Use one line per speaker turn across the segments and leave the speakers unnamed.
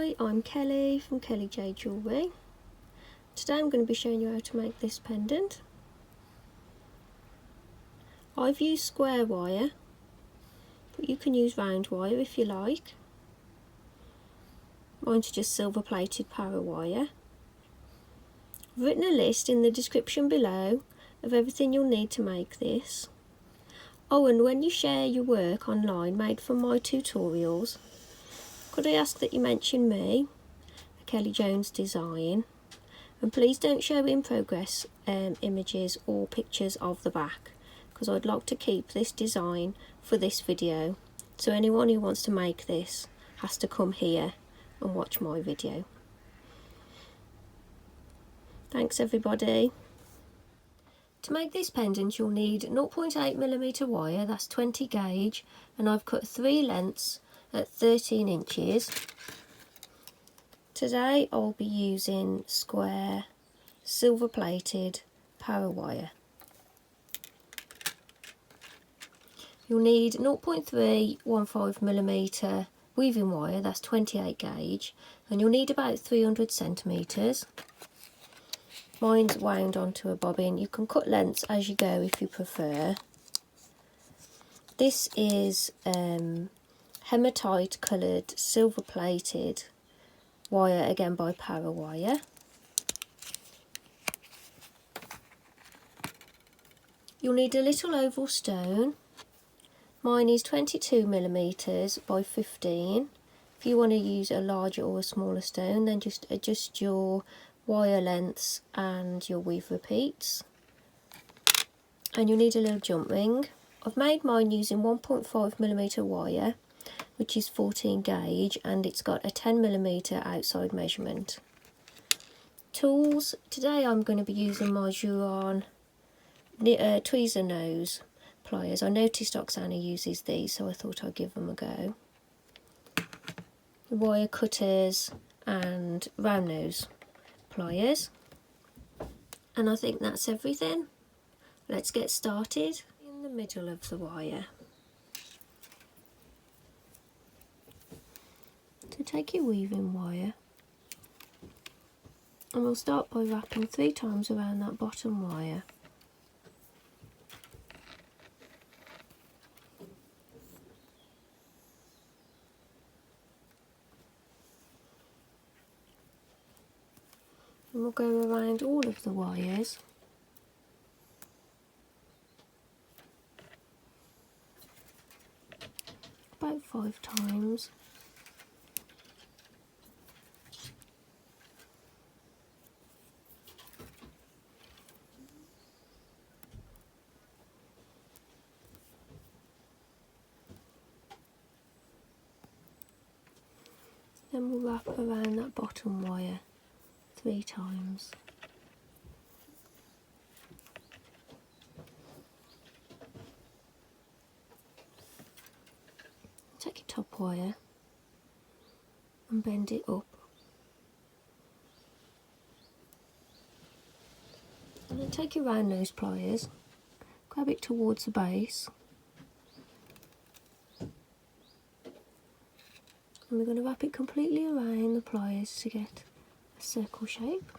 Hi, I'm Kelly from Kelly J Jewellery. Today I'm going to be showing you how to make this pendant. I've used square wire, but you can use round wire if you like. Mine's just silver plated para wire. I've written a list in the description below of everything you'll need to make this. Oh, and when you share your work online made from my tutorials, could I ask that you mention me, Kelly Jones Design, and please don't show in progress images or pictures of the back, because I'd like to keep this design for this video, so anyone who wants to make this has to come here and watch my video. Thanks everybody. To make this pendant you'll need 0.8mm wire, that's 20 gauge, and I've cut 3 lengths at 13 inches. Today I'll be using square silver plated para wire. You'll need 0.315mm weaving wire, that's 28 gauge, and you'll need about 300 centimetres. Mine's wound onto a bobbin. You can cut lengths as you go if you prefer. This is hematite coloured silver plated wire, again by para wire. You'll need a little oval stone. Mine is 22mm by 15. If you want to use a larger or a smaller stone, then just adjust your wire lengths and your weave repeats. And you'll need a little jump ring. I've made mine using 1.5mm wire, which is 14 gauge, and it's got a 10mm outside measurement. Tools, today I'm going to be using my Xuron tweezer nose pliers. I noticed Oksana uses these, so I thought I'd give them a go. Wire cutters and round nose pliers. And I think that's everything. Let's get started. In the middle of the wire. So take your weaving wire, and we'll start by wrapping 3 times around that bottom wire. And we'll go around all of the wires. About 5 times. Then we'll wrap around that bottom wire 3 times. Take your top wire and bend it up. And then take your round nose pliers, grab it towards the base. And we're going to wrap it completely around the pliers to get a circle shape.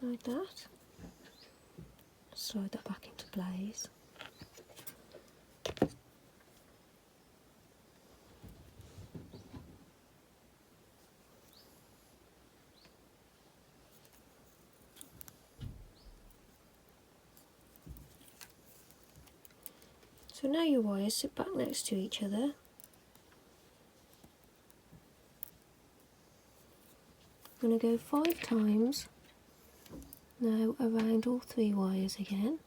Like that. Slide that back into place. So now your wires sit back next to each other. I'm going to go 5 times now around all 3 wires again.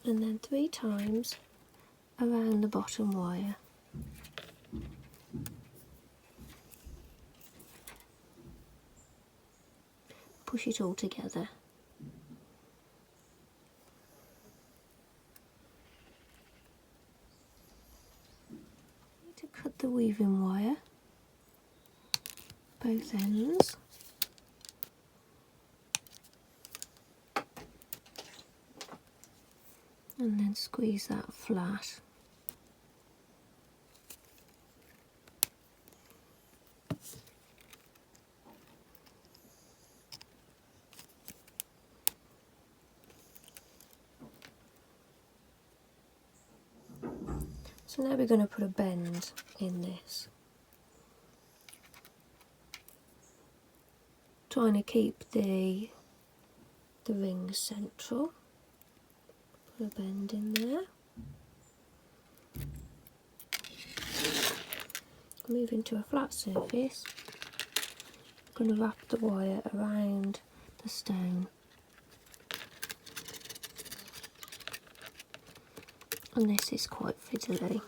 And then 3 times around the bottom wire. Push it all together. the weaving wire, both ends. And then squeeze that flat. So now we're going to put a bend in this. Trying to keep the rings central. Put a bend in there. Move into a flat surface. I'm going to wrap the wire around the stone. And this is quite fiddly.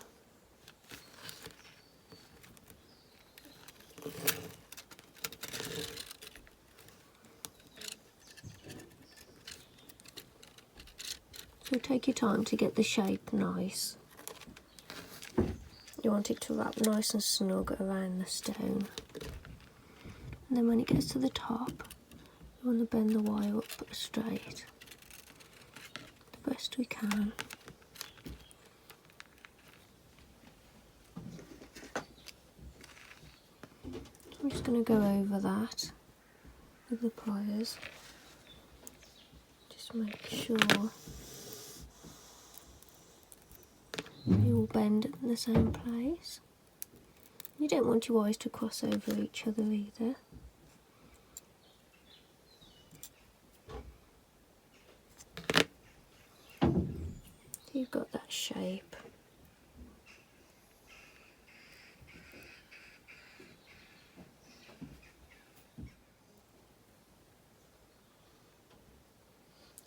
So take your time to get the shape nice. You want it to wrap nice and snug around the stone. And then when it gets to the top, you want to bend the wire up straight, the best we can. I'm just going to go over that with the pliers. Just make sure they all bend in the same place. You don't want your wires to cross over each other either. You've got that shape.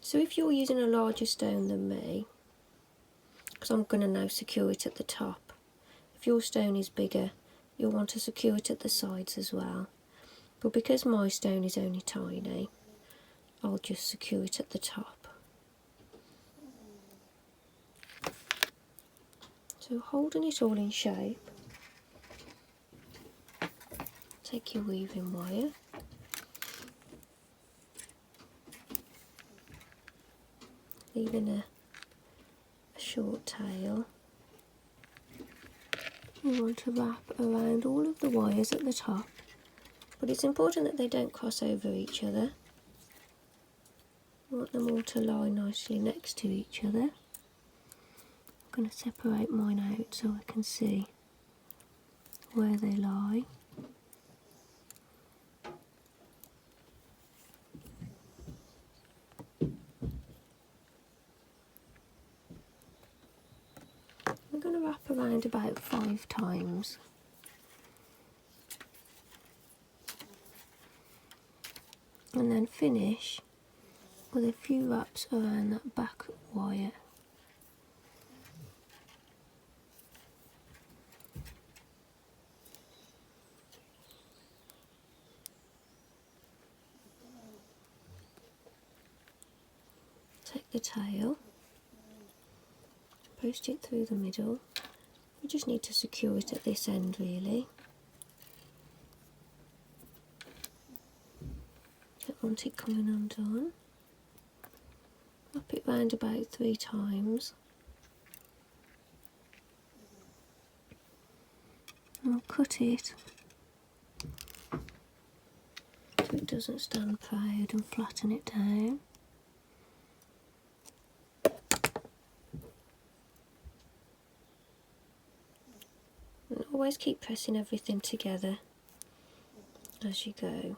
So if you're using a larger stone than me, because I'm going to now secure it at the top, if your stone is bigger, you'll want to secure it at the sides as well. But because my stone is only tiny, I'll just secure it at the top. So holding it all in shape, take your weaving wire, leaving a short tail. You want to wrap around all of the wires at the top, but it's important that they don't cross over each other. You want them all to lie nicely next to each other. I'm going to separate mine out so I can see where they lie. I'm going to wrap around about 5 times. And then finish with a few wraps around that back wire. Take the tail, post it through the middle. We just need to secure it at this end really. Don't want it coming undone. Wrap it round about 3 times. And we'll cut it so it doesn't stand proud and flatten it down. And always keep pressing everything together as you go.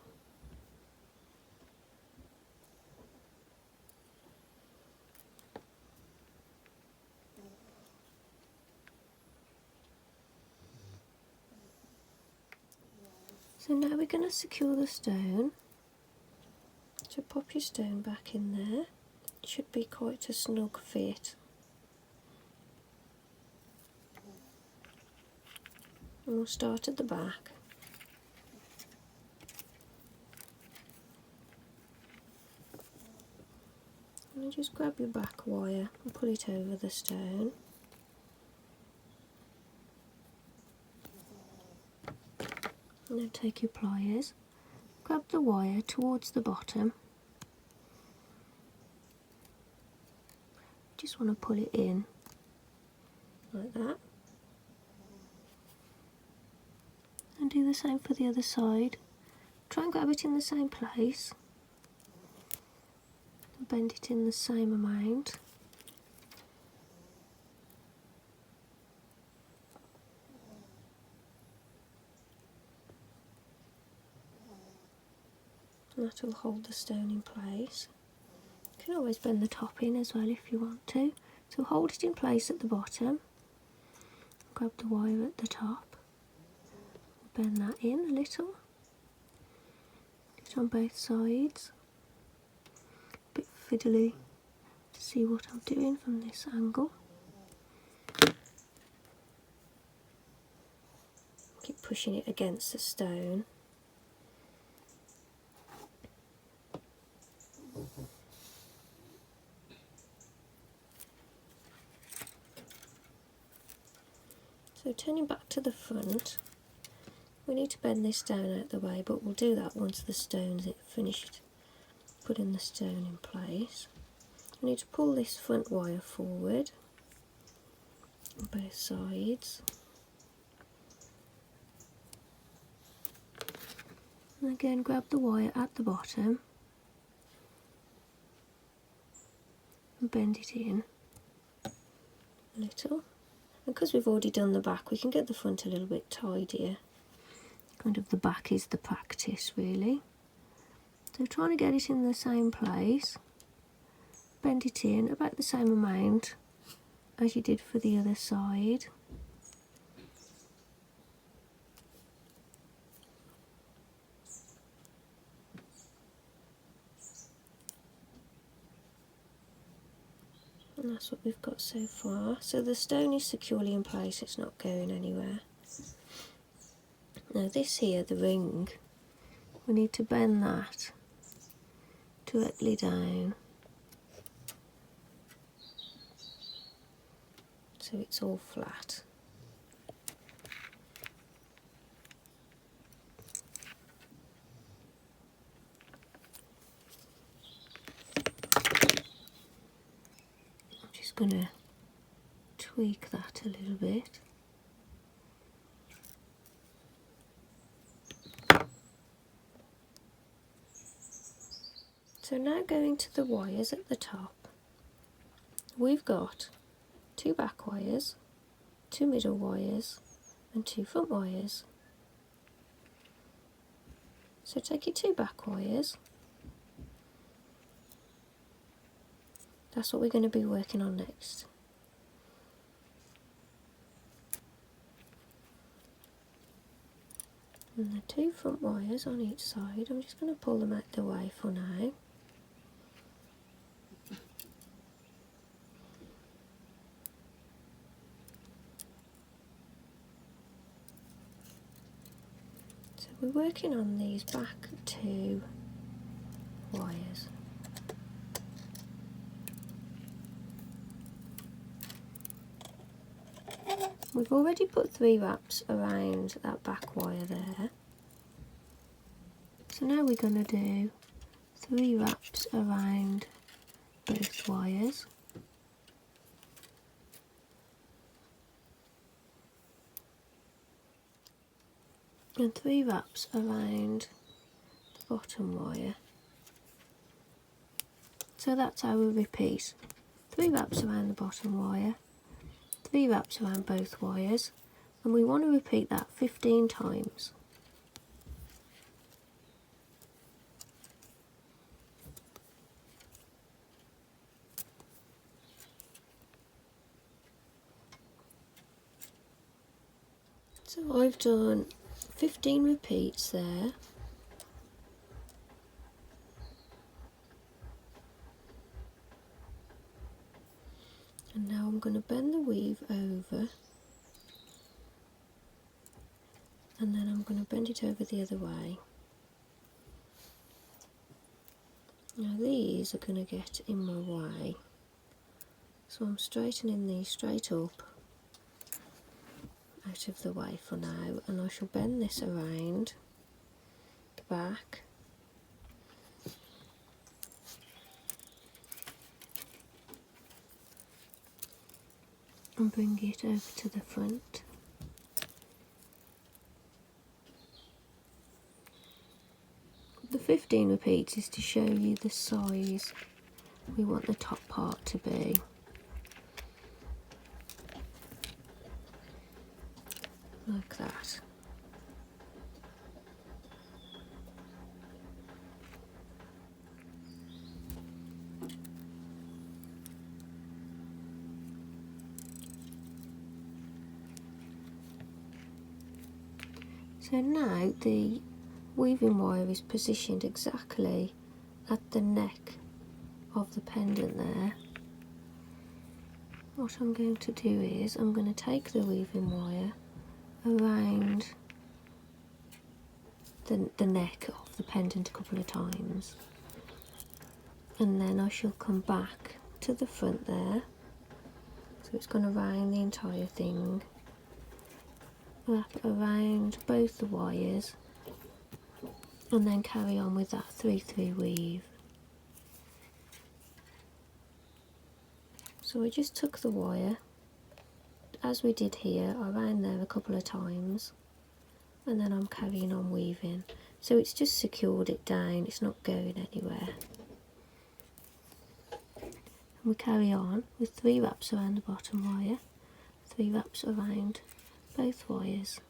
So now we're going to secure the stone. So pop your stone back in there. It should be quite a snug fit. And we'll start at the back. And just grab your back wire and pull it over the stone. And then take your pliers, grab the wire towards the bottom. Just want to pull it in like that. And do the same for the other side. Try and grab it in the same place. And bend it in the same amount. And that will hold the stone in place. You can always bend the top in as well if you want to. So hold it in place at the bottom. Grab the wire at the top. Bend that in a little. Do it on both sides. A bit fiddly to see what I'm doing from this angle. Keep pushing it against the stone. So turning back to the front, we need to bend this down out the way, but we'll do that once the stone's finished putting the stone in place. We need to pull this front wire forward on both sides. And again grab the wire at the bottom and bend it in a little. And because we've already done the back, we can get the front a little bit tidier. Kind of the back is the practice really. So trying to get it in the same place, bend it in about the same amount as you did for the other side. And that's what we've got so far. So the stone is securely in place, it's not going anywhere. Now this here, the ring, we need to bend that directly down so it's all flat. I'm just going to tweak that a little bit. So now going to the wires at the top, we've got 2 back wires, 2 middle wires and 2 front wires. So take your 2 back wires, that's what we're going to be working on next. And the 2 front wires on each side, I'm just going to pull them out the way for now. We're working on these back 2 wires. We've already put 3 wraps around that back wire there. So now we're going to do 3 wraps around both wires. And 3 wraps around the bottom wire. So that's how we repeat. 3 wraps around the bottom wire, 3 wraps around both wires, and we want to repeat that 15 times. So I've done 15 repeats there. And now I'm going to bend the weave over, and then I'm going to bend it over the other way. Now these are going to get in my way, so I'm straightening these straight up out of the way for now, and I shall bend this around the back. And bring it over to the front. The 15 repeats is to show you the size we want the top part to be. Like that. So now the weaving wire is positioned exactly at the neck of the pendant there. What I'm going to do is I'm going to take the weaving wire around the neck of the pendant a couple of times, and then I shall come back to the front there, so it's going to round the entire thing, wrap around both the wires, and then carry on with that 3-3 weave. So I just took the wire, as we did here, I ran there a couple of times, and then I'm carrying on weaving. So it's just secured it down, it's not going anywhere. And we carry on with 3 wraps around the bottom wire, 3 wraps around both wires.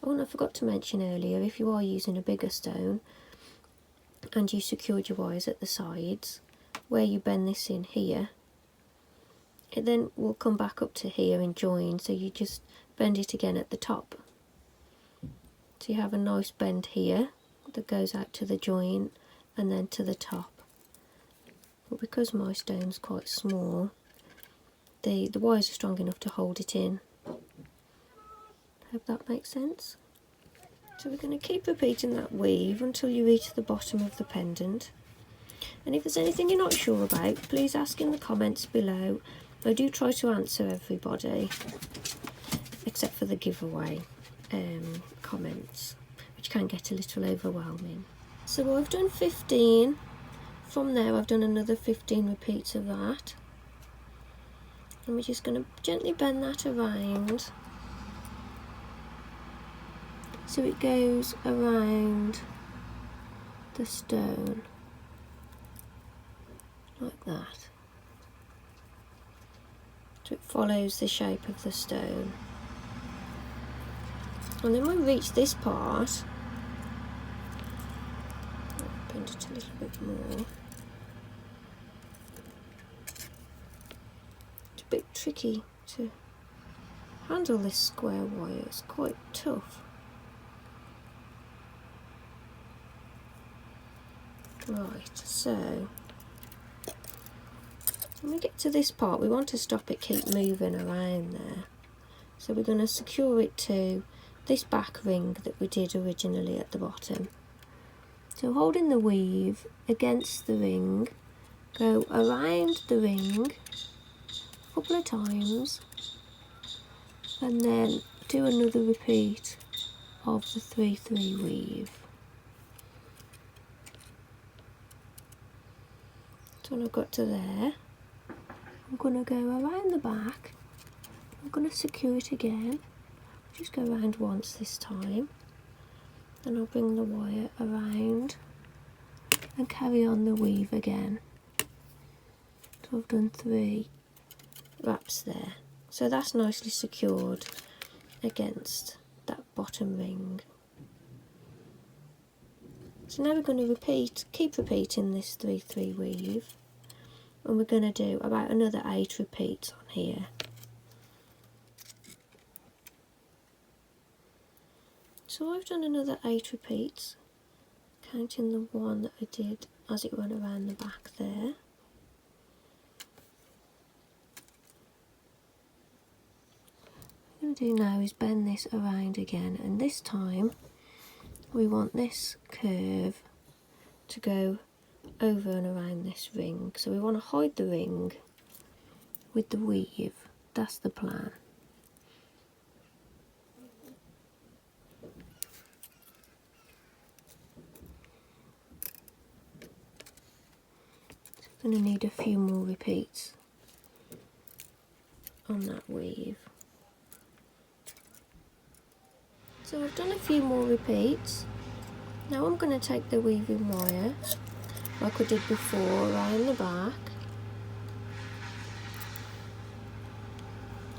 Oh, and I forgot to mention earlier, if you are using a bigger stone and you secured your wires at the sides, where you bend this in here, it then will come back up to here and join, so you just bend it again at the top. So you have a nice bend here that goes out to the joint and then to the top. But because my stone's quite small, the wires are strong enough to hold it in. Hope that makes sense. So we're going to keep repeating that weave until you reach the bottom of the pendant. And if there's anything you're not sure about, please ask in the comments below. I do try to answer everybody, except for the giveaway comments, which can get a little overwhelming. So I've done 15. From there I've done another 15 repeats of that. And we're just going to gently bend that around, so it goes around the stone, like that. So it follows the shape of the stone. And then when we reach this part, I'll bend it a little bit more. It's a bit tricky to handle this square wire, it's quite tough. Right, so when we get to this part, we want to stop it keep moving around there. So we're going to secure it to this back ring that we did originally at the bottom. So holding the weave against the ring, go around the ring a couple of times, and then do another repeat of the 3-3 weave. So when I've got to there, I'm going to go around the back, I'm going to secure it again, just go around once this time, then I'll bring the wire around and carry on the weave again. So I've done 3 wraps there, so that's nicely secured against that bottom ring. So now we're going to keep repeating this 3-3 weave, and we're going to do about another 8 repeats on here. So I've done another 8 repeats, counting the one that I did as it went around the back there. What I'm going to do now is bend this around again, and this time we want this curve to go over and around this ring. So we want to hide the ring with the weave that's the plan. I'm going to need a few more repeats on that weave. So I've done a few more repeats. Now I'm going to take the weaving wire, like I did before, around the back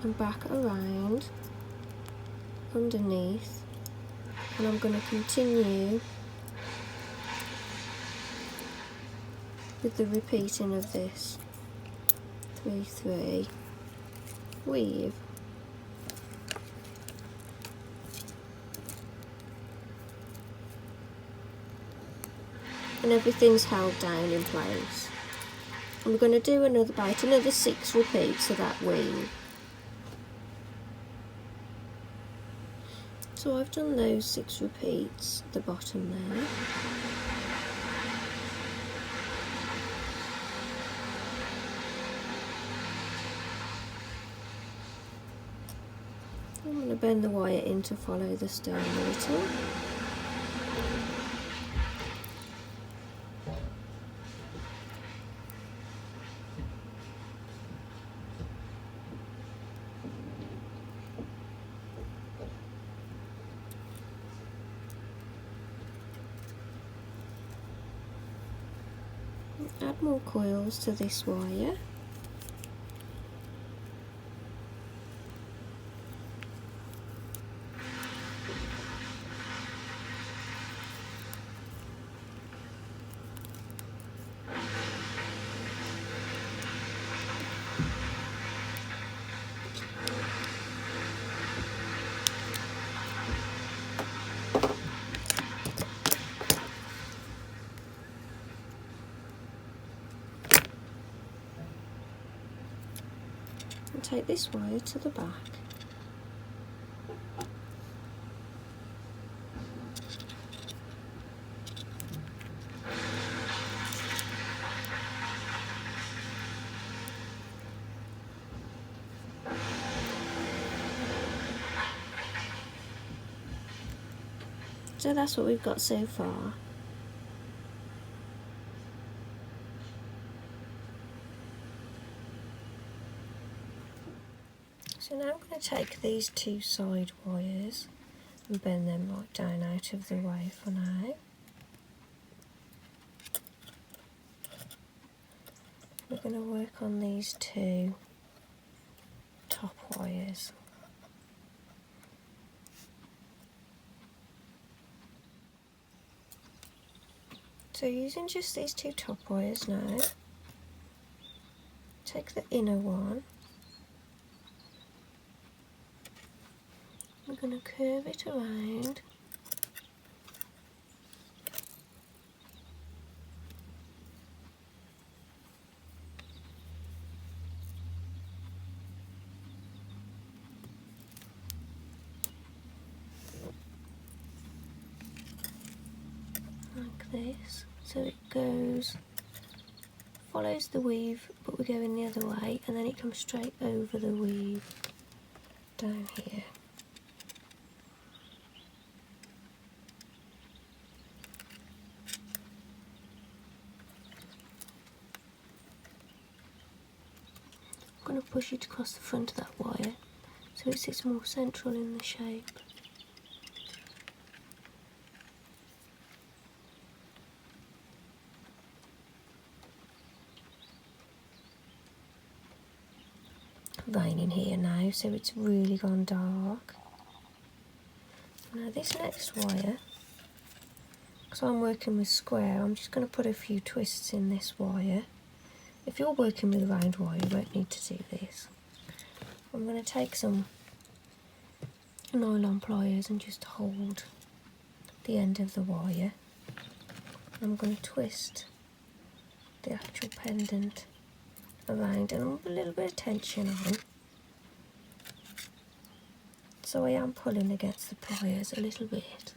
and back around underneath, and I'm going to continue with the repeating of this 3 3 weave. And everything's held down in place. And we're going to do another 6 repeats of that weave. So I've done those 6 repeats at the bottom there. I'm going to bend the wire in to follow the stone a little. Add more coils to this wire. And take this wire to the back. So that's what we've got so far. So now I'm going to take these 2 side wires and bend them right down out of the way for now. We're going to work on these 2 top wires. So using just these 2 top wires now, take the inner one. We're going to curve it around like this, so it goes, follows the weave, but we're going the other way, and then it comes straight over the weave down here. I'm going to push it across the front of that wire so it sits more central in the shape. Raining here now, so it's really gone dark. Now this next wire, because I'm working with square, I'm just going to put a few twists in this wire. If you're working with round wire, you won't need to do this. I'm going to take some nylon pliers and just hold the end of the wire. I'm going to twist the actual pendant around and with a little bit of tension on. So I am pulling against the pliers a little bit.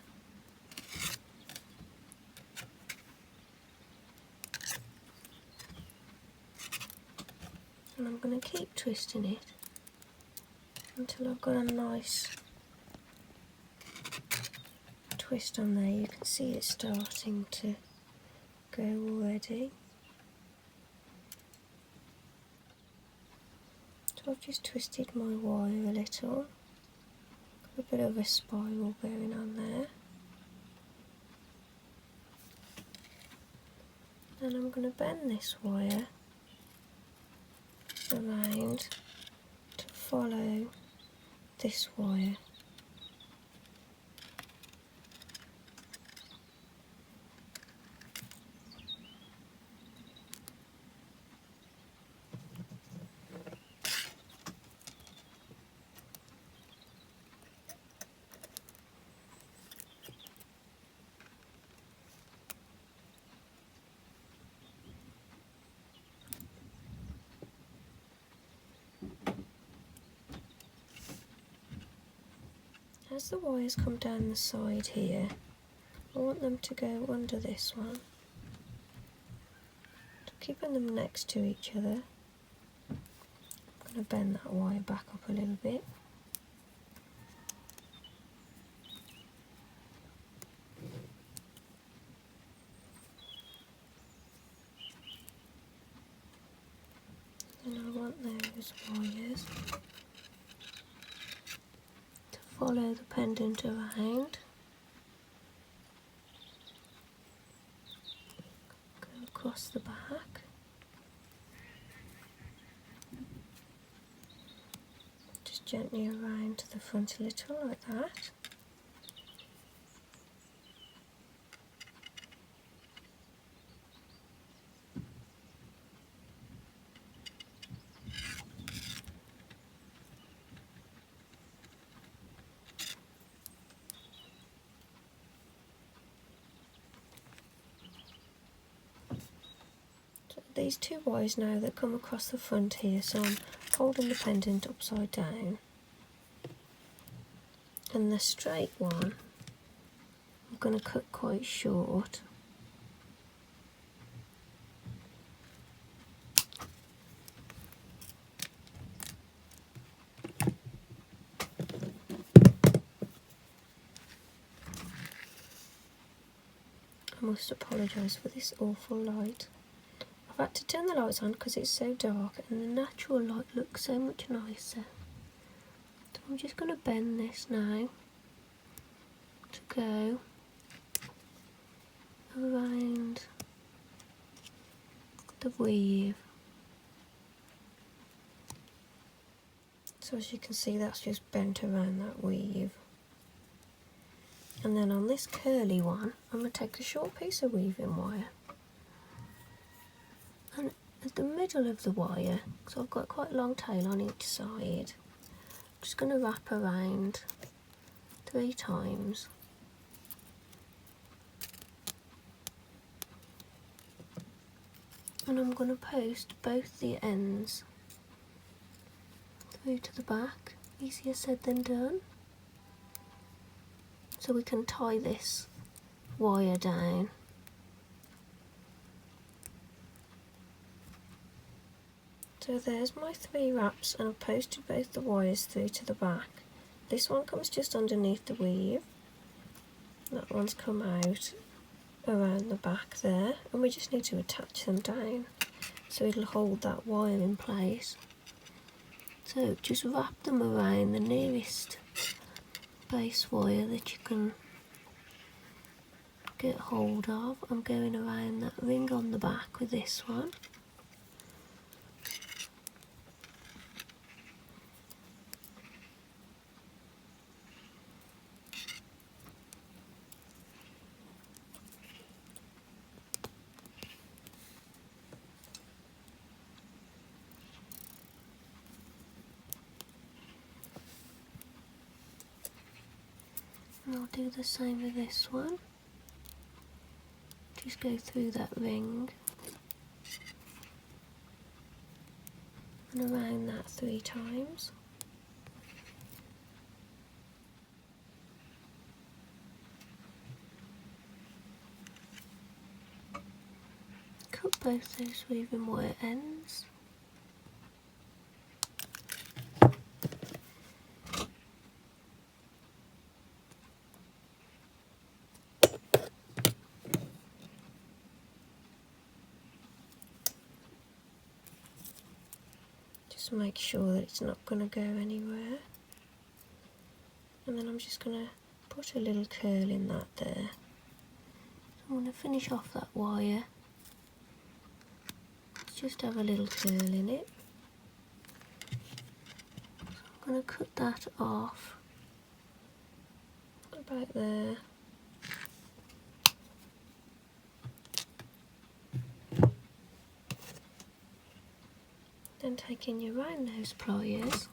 And I'm going to keep twisting it until I've got a nice twist on there. You can see it's starting to go already. So I've just twisted my wire a little, a bit of a spiral going on there. Then I'm going to bend this wire around to follow this wire. As the wires come down the side here, I want them to go under this one, keeping them next to each other. I'm going to bend that wire back up a little bit. And I want those wires to follow the pendant around. Go across the back. Just gently around to the front a little, like that. These two wires now that come across the front here, so I'm holding the pendant upside down, and the straight one I'm going to cut quite short. I must apologise for this awful light. I've had to turn the lights on because it's so dark and the natural light looks so much nicer. So I'm just going to bend this now to go around the weave. So as you can see, that's just bent around that weave. And then on this curly one, I'm going to take a short piece of weaving wire, and at the middle of the wire, because I've got quite a long tail on each side, I'm just going to wrap around 3 times. And I'm going to post both the ends through to the back. Easier said than done. So we can tie this wire down. So there's my 3 wraps, and I've posted both the wires through to the back. This one comes just underneath the weave. That one's come out around the back there, and we just need to attach them down so it'll hold that wire in place. So just wrap them around the nearest base wire that you can get hold of. I'm going around that ring on the back with this one. And I'll do the same with this one. Just go through that ring and around that 3 times. Cut both those weaving wire ends. Just make sure that it's not going to go anywhere. And then I'm just going to put a little curl in that there. I'm going to finish off that wire. Just have a little curl in it. So I'm going to cut that off about there. Then taking your round nose pliers,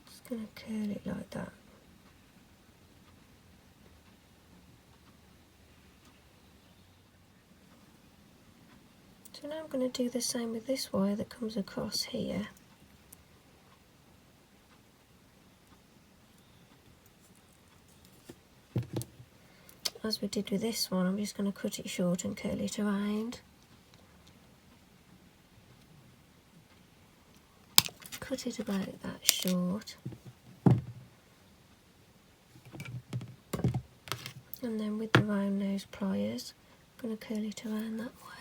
just going to curl it like that. So now I'm going to do the same with this wire that comes across here. As we did with this one, I'm just going to cut it short and curl it around. Cut it about that short. And then with the round nose pliers, I'm going to curl it around that way.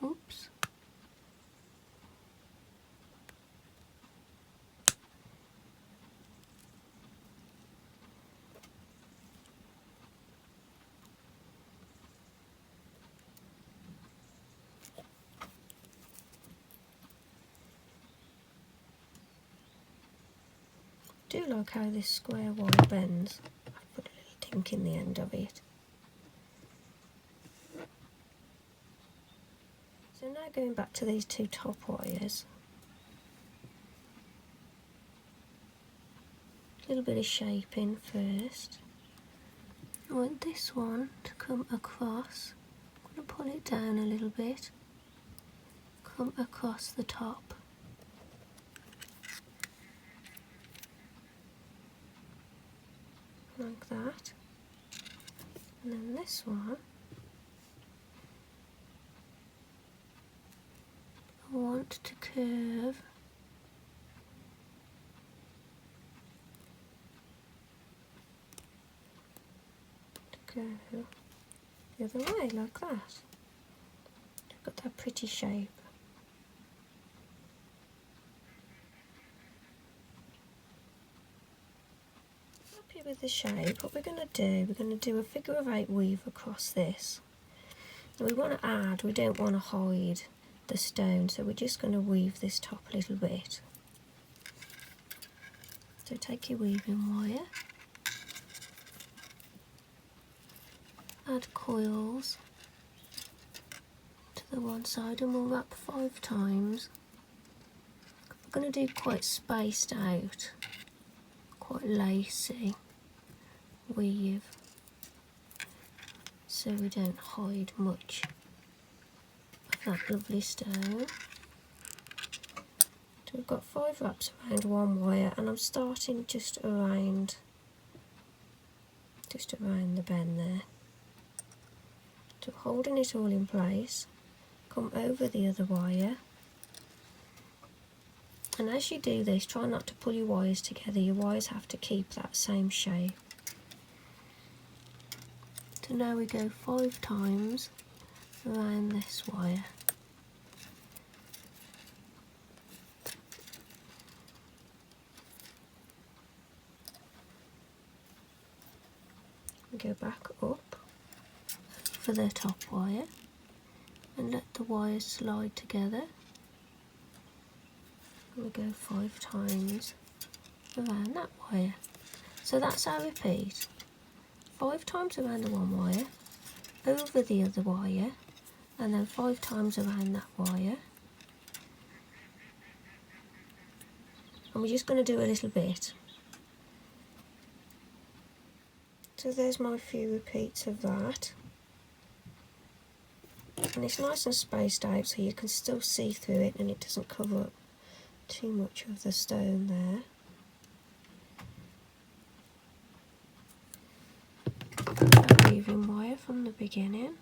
Oops. I do like how this square wire bends. I've put a little dink in the end of it. So now going back to these two top wires, a little bit of shaping first. I want this one to come across. I'm going to pull it down a little bit, come across the top. Like that. And then this one, I want to curve go the other way like that. I've got that pretty shape. Happy with the shape. What we're going to do a figure of 8 weave across this. And we want to add, we don't want to hide the stone, so we're just going to weave this top a little bit. So take your weaving wire, add coils to the one side, and we'll wrap 5 times. We're going to do quite spaced out, quite lacy weave, so we don't hide much of that lovely stone. So we've got 5 wraps around one wire, and I'm starting just around the bend there. So holding it all in place, come over the other wire, and as you do this, try not to pull your wires together. Your wires have to keep that same shape. So now we go 5 times around this wire. We go back up for the top wire and let the wires slide together. And we go 5 times around that wire. So that's our repeat. 5 times around the one wire, over the other wire, and then 5 times around that wire. And we're just going to do a little bit. So there's my few repeats of that. And it's nice and spaced out so you can still see through it and it doesn't cover up too much of the stone there. That weaving wire from the beginning.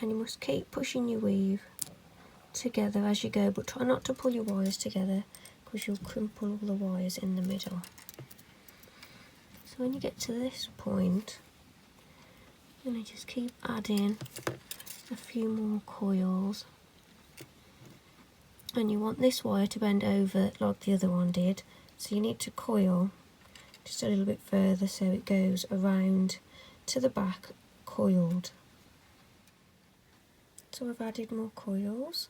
And you must keep pushing your weave together as you go, but try not to pull your wires together because you'll crumple all the wires in the middle. So when you get to this point, you're going to just keep adding a few more coils, and you want this wire to bend over like the other one did, so you need to coil just a little bit further so it goes around to the back coiled. So I've added more coils.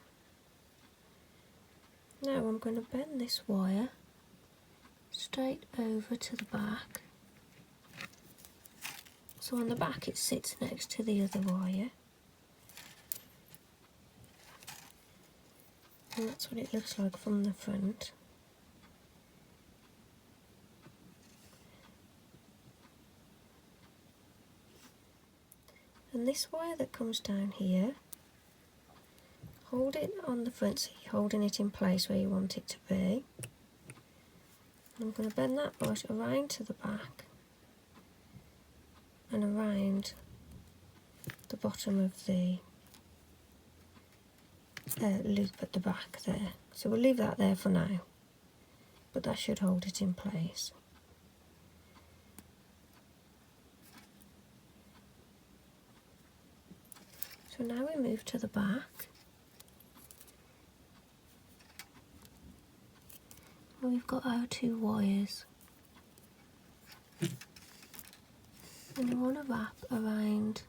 Now I'm going to bend this wire straight over to the back. So on the back it sits next to the other wire. And that's what it looks like from the front. And this wire that comes down here, hold it on the front so you're holding it in place where you want it to be. And I'm going to bend that right around to the back and around the bottom of the loop at the back there. So we'll leave that there for now, but that should hold it in place. So now we move to the back. We've got our two wires, and you want to wrap around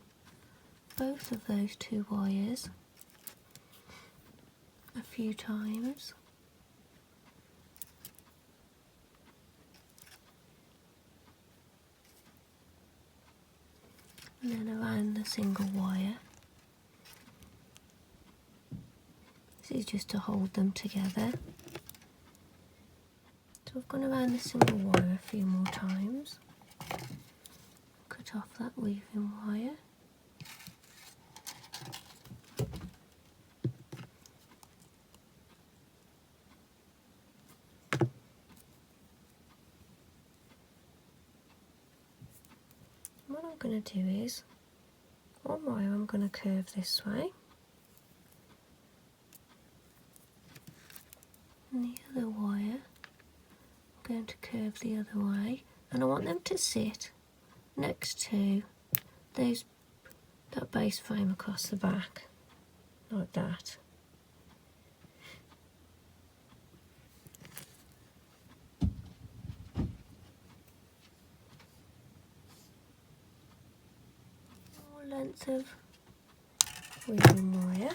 both of those two wires a few times. And then around the single wire. This is just to hold them together. So I've gone around the single wire a few more times. Cut off that weaving wire. What I'm going to do is, one wire I'm going to curve this way, and the other wire I'm going to curve the other way, and I want them to sit next to that base frame across the back, like that. More length of weaving wire.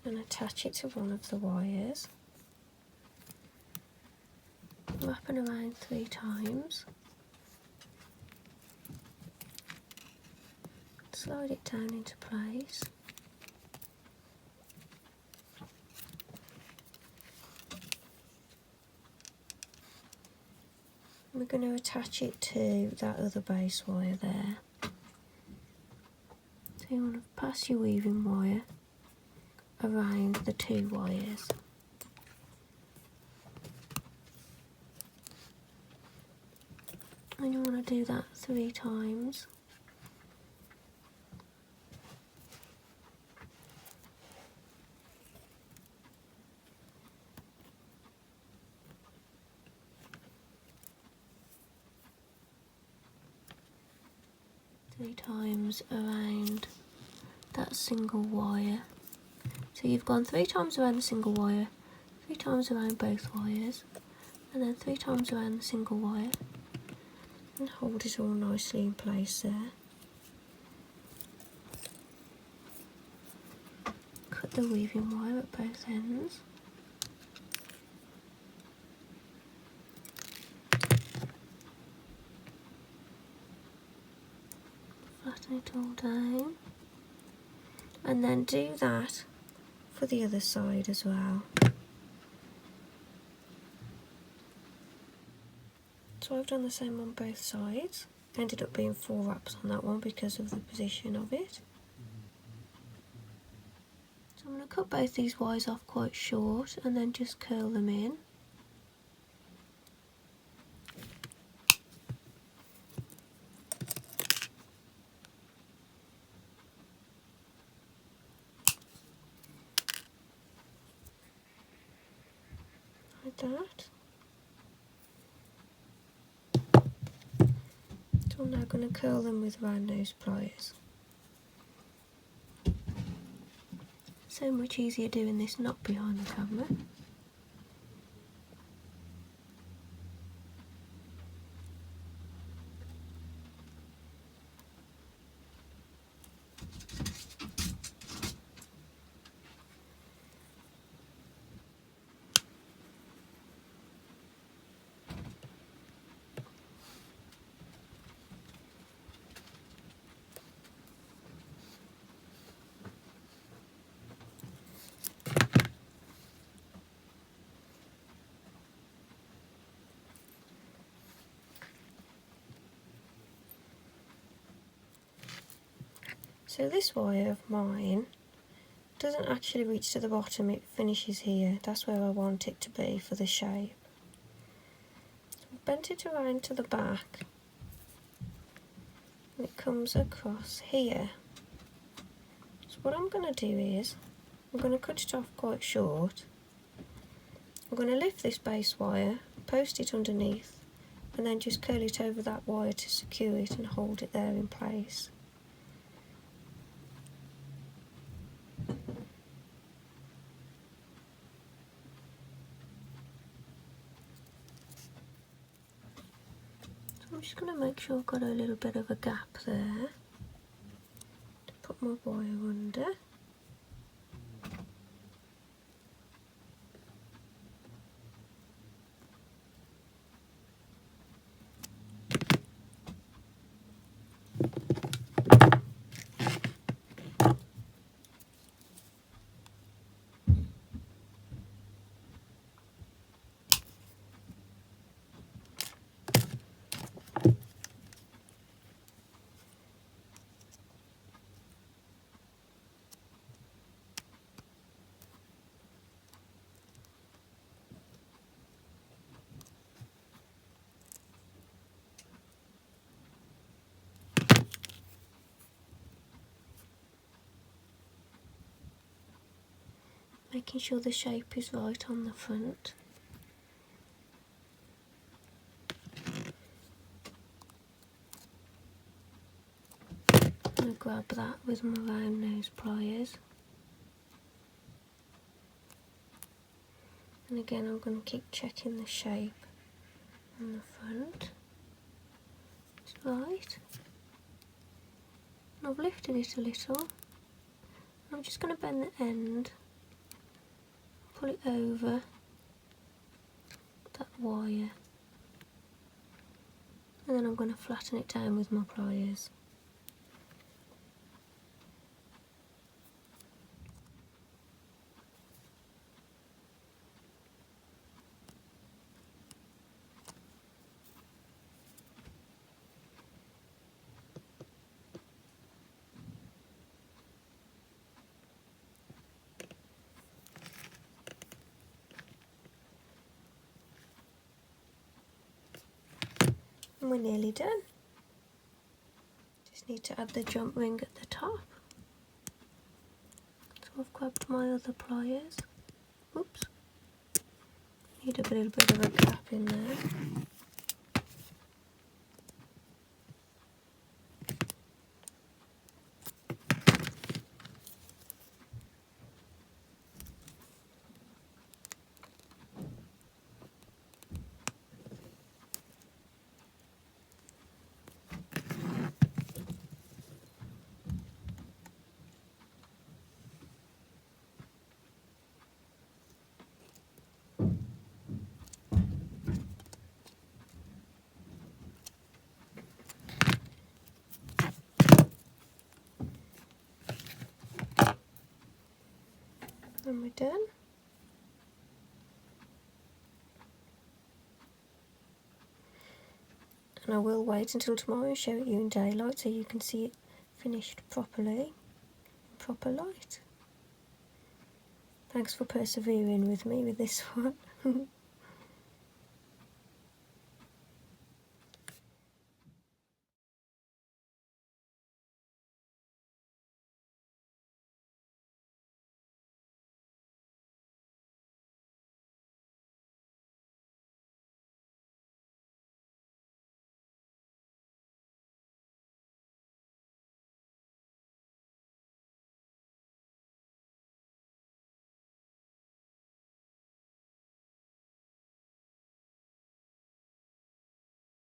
And attach it to one of the wires, wrapping around 3 times, slide it down into place, and we're going to attach it to that other base wire there. So you want to pass your weaving wire around the 2 wires. And you want to do that 3 times. Three times around that single wire. So you've gone 3 times around the single wire, 3 times around both wires, and then 3 times around the single wire, and hold it all nicely in place there. Cut the weaving wire at both ends. Flatten it all down, and then do that for the other side as well. So I've done the same on both sides. Ended up being 4 wraps on that one because of the position of it. So I'm going to cut both these wires off quite short and then just curl them in. Like that. So I'm now going to curl them with round nose pliers. So much easier doing this not behind the camera. So this wire of mine doesn't actually reach to the bottom, it finishes here. That's where I want it to be for the shape. So I've bent it around to the back and it comes across here. So what I'm going to do is, I'm going to cut it off quite short. I'm going to lift this base wire, post it underneath and then just curl it over that wire to secure it and hold it there in place. I'm just going to make sure I've got a little bit of a gap there to put my wire under. Making sure the shape is right on the front. I'm going to grab that with my round nose pliers. And again I'm going to keep checking the shape on the front. It's right. And I've lifted it a little. I'm just going to bend the end, pull it over that wire, and then I'm going to flatten it down with my pliers. And we're nearly done. Just need to add the jump ring at the top. So I've grabbed my other pliers. Oops. Need a little bit of a gap in there. And we're done. And I will wait until tomorrow and show it you in daylight so you can see it finished properly, in proper light. Thanks for persevering with me with this one.